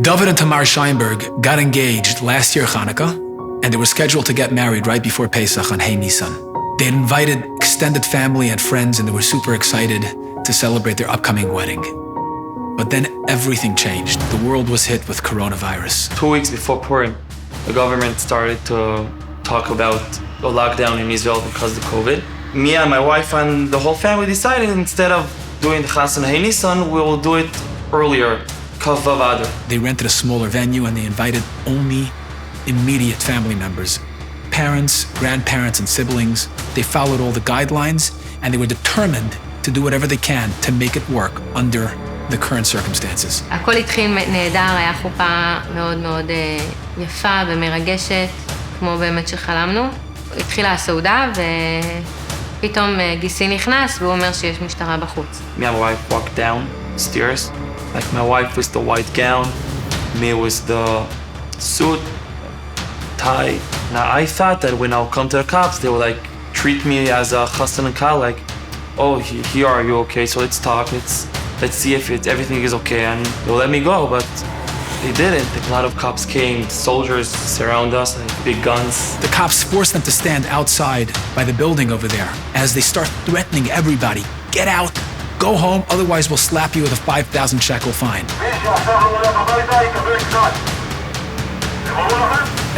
David and Tamar Scheinberg got engaged last year Hanukkah, and they were scheduled to get married right before Pesach on Hey Nisan. They had invited extended family and friends, and they were super excited to celebrate their upcoming wedding. But then everything changed. The world was hit with coronavirus. 2 weeks before Purim, the government started to talk about a lockdown in Israel because of COVID. Me and my wife and the whole family decided instead of doing the Chas and Hey Nisan, we will do it earlier, Kav Vav Adar. They rented a smaller venue and they invited only immediate family members, parents, grandparents, and siblings. They followed all the guidelines and they were determined to do whatever they can to make it work under the current circumstances. הכל התחיל נהדר, היה חופה מאוד מאוד יפה ומרגשת, כמו באמת שחלמנו. התחילה הסעודה ופתאום גיסי נכנס והוא אומר שיש משטרה בחוץ. Me and my wife walked down the stairs. Like my wife was the white gown, me was the suit, tie. Now I thought that when I'll come to the cops, they will like treat me as a chassan and kal, like, oh, here are you okay? So let's talk. Let's see if everything is okay, and they'll let me go. But they didn't. A lot of cops came. Soldiers surround us, like big guns. The cops forced them to stand outside by the building over there as they start threatening everybody. Get out. Go home, otherwise we'll slap you with a 5,000 shekel fine.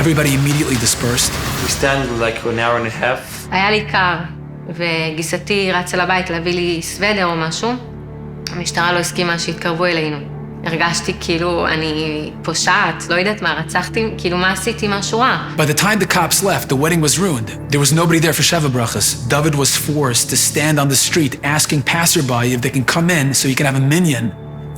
Everybody immediately dispersed. We stand like an hour and a half. היה לי קר, וגיסתי רצה לבית להביא לי סוודר או משהו. המשטרה לא הסכימה שהתקרבו אלינו. הרגשתי כאילו אני פושעת, לא יודעת מה, רצחתי, כאילו מה עשיתי משהו רע. By the time the cops left, the wedding was ruined. There was nobody there for Sheva Brachas. David was forced to stand on the street asking passerby if they can come in so he can have a minyan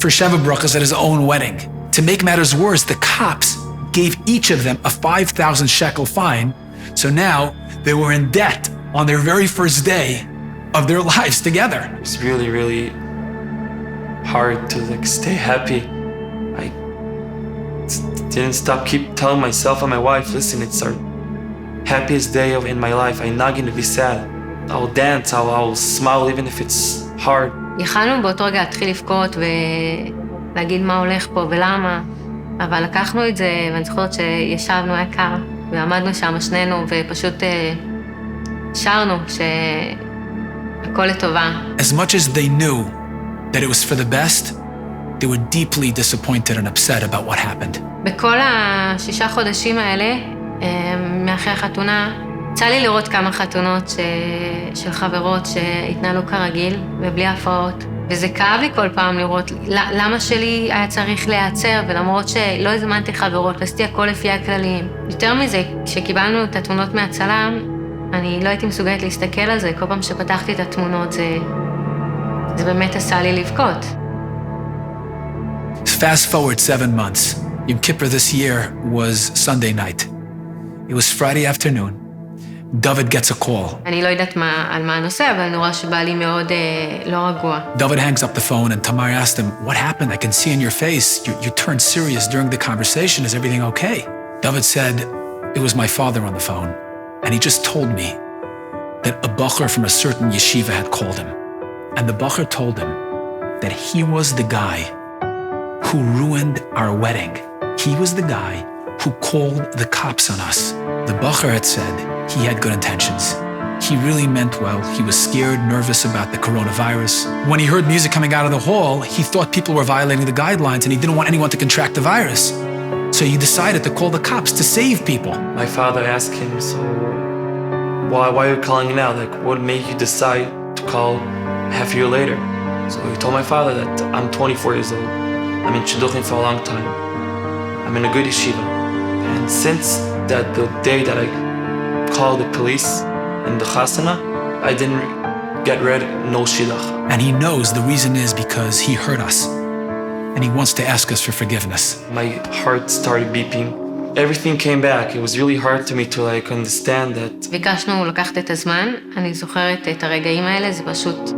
for Sheva Brachas at his own wedding. To make matters worse, the cops gave each of them a 5,000 shekel fine, so now they were in debt on their very first day of their lives together. It's really, really hard to like stay happy. I didn't stop, keep telling myself and my wife, listen, it's our happiest day in my life. I'm not going to be sad. I'll dance, I'll smile even if it's hard. יכלנו באותו רגע להתחיל לבכות ולהגיד מה הולך פה ולמה, אבל לקחנו את זה, ואני זוכרת שישבנו, היה קר, ועמדנו שם שנינו ופשוט שרנו שהכל לטובה. As much as they knew that it was for the best, they were deeply disappointed and upset about what happened. בכל 6 חודשים האלה, מאחרי החתונה, יצא לי לראות כמה חתונות של חברות שהתנהלו כרגיל ובלי הפרעות. וזה כאב לי כל פעם לראות למה שלי היה צריך להיעצר, ולמרות שלא הזמנתי חברות, ועשיתי הכל לפי הכללים. יותר מזה, כשקיבלנו את התמונות מהצלם, אני לא הייתי מסוגלת להסתכל על זה. כל פעם שפתחתי את התמונות, זה באמת עשה לי לבכות. Fast forward 7 months. Yom Kippur this year was Sunday night. It was Friday afternoon. David gets a call. אני לא יודעת על מה הנושא, אבל נורא שבא לי מאוד לא רגוע. David hangs up the phone and Tamar asked him, what happened? I can see in your face. You turned serious during the conversation. Is everything okay? David said, it was my father on the phone. And he just told me that a bacher from a certain yeshiva had called him. And the bacher told him that he was the guy who ruined our wedding. He was the guy who called the cops on us. The bacher had said he had good intentions. He really meant well. He was scared, nervous about the coronavirus. When he heard music coming out of the hall, he thought people were violating the guidelines and he didn't want anyone to contract the virus. So he decided to call the cops to save people. My father asked him, so why are you calling now? Like, what made you decide to call half a year later? So he told my father that I'm 24 years old. I'm in Shidduchim for a long time. I'm in a good yeshiva. And since the day that I called the police and the chasana, I didn't get rid, no shidduch. And he knows the reason is because he hurt us. And he wants to ask us for forgiveness. My heart started beeping. Everything came back. It was really hard to me to like understand that. ביקשנו לקחת את הזמן, אני זוכרת את הרגעים האלה, זה פשוט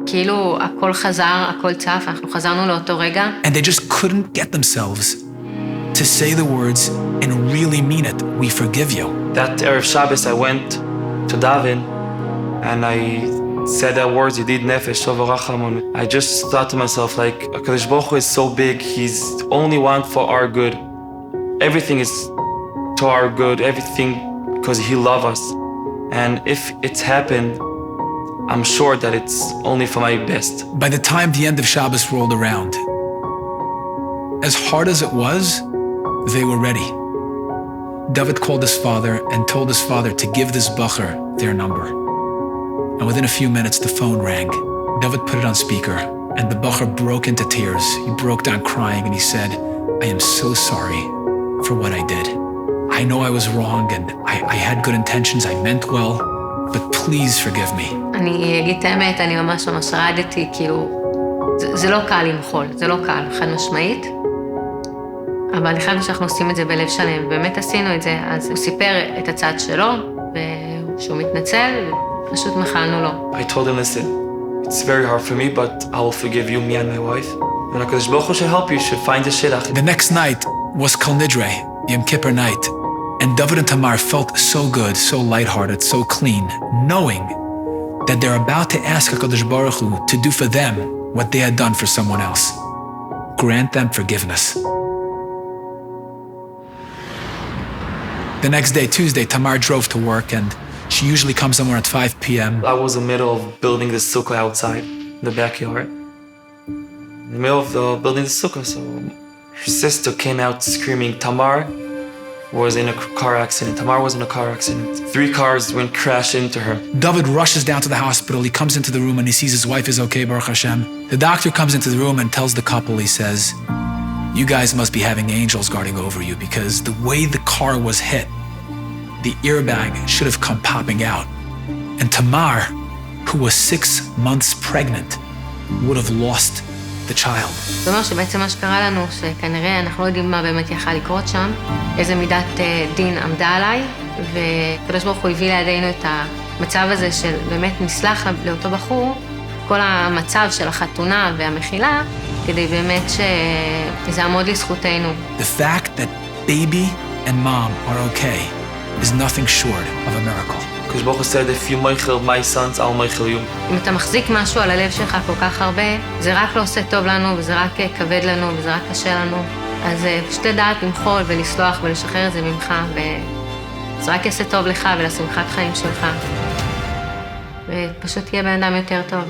כאילו הכל חזר, הכל צף, אנחנו חזרנו לאותו רגע. And they just couldn't get themselves to say the words and really mean it. We forgive you. That Erev Shabbos I went to Daven and I said that words, Yedid Nefesh, Tov Rachamon, I just thought to myself, like, HaKadosh Baruch Hu is so big, He's only one for our good. Everything is to our good, everything because He loves us. And if it's happened, I'm sure that it's only for my best. By the time the end of Shabbos rolled around, as hard as it was, they were ready. David called his father and told his father to give this bacher their number. And within a few minutes, the phone rang. David put it on speaker, and the bacher broke into tears. He broke down crying, and he said, I am so sorry for what I did. I know I was wrong, and I had good intentions, I meant well, but please forgive me. אני אגיד את האמת, אני ממש רעדתי, כאילו, זה לא קל למחול, זה לא קל, חד משמעית. אבל החלטנו שאנחנו עושים את זה בלב שלם, ובאמת עשינו את זה, אז הוא סיפר את הצד שלו, ושהוא מתנצל, ופשוט מחלנו לו. I told him, listen, it's very hard for me, but I will forgive you, me and my wife. And HaKadosh Baruch Hu should help you, should find the shidduch. The next night was Kol Nidre, Yom Kippur night, and David and Tamar felt so good, so lighthearted, so clean, knowing that they're about to ask HaKadosh Baruch Hu to do for them what they had done for someone else. Grant them forgiveness. The next day, Tuesday, Tamar drove to work, and she usually comes somewhere at 5 p.m. I was in the middle of building the sukkah outside, in the backyard. In the middle of building the sukkah, so her sister came out screaming, Tamar was in a car accident. Tamar was in a car accident. 3 cars went crash into her. David rushes down to the hospital. He comes into the room and he sees his wife is okay, Baruch Hashem. The doctor comes into the room and tells the couple, he says, you guys must be having angels guarding over you because the way the car was hit, the airbag should have come popping out. And Tamar, who was 6 months pregnant, would have lost the child. זאת אומרת שבעצם מה שקרה לנו, שכנראה אנחנו לא יודעים מה באמת יכל לקרות שם, איזה מידת דין עמדה עליי, וקדוש ברוך הוא הביא לידינו את המצב הזה של באמת נסלח לאותו בחור, כל המצב של החתונה והמחילה, כדי באמת שזה עמוד לזכותנו. The fact that baby and mom are okay is nothing short of a miracle. HaKadosh Baruch Hu said, if you meichel my sons, I'll meichel you. אם אתה מחזיק משהו על הלב שלך כל כך הרבה, זה רק לא עושה טוב לנו, וזה רק כבד לנו, וזה רק קשה לנו. אז פשוט לדעת למחול ולסלוח ולשחרר את זה ממך, וזה רק יעשה טוב לך ולשמחת חיים שלך. ופשוט תהיה בן אדם יותר טוב.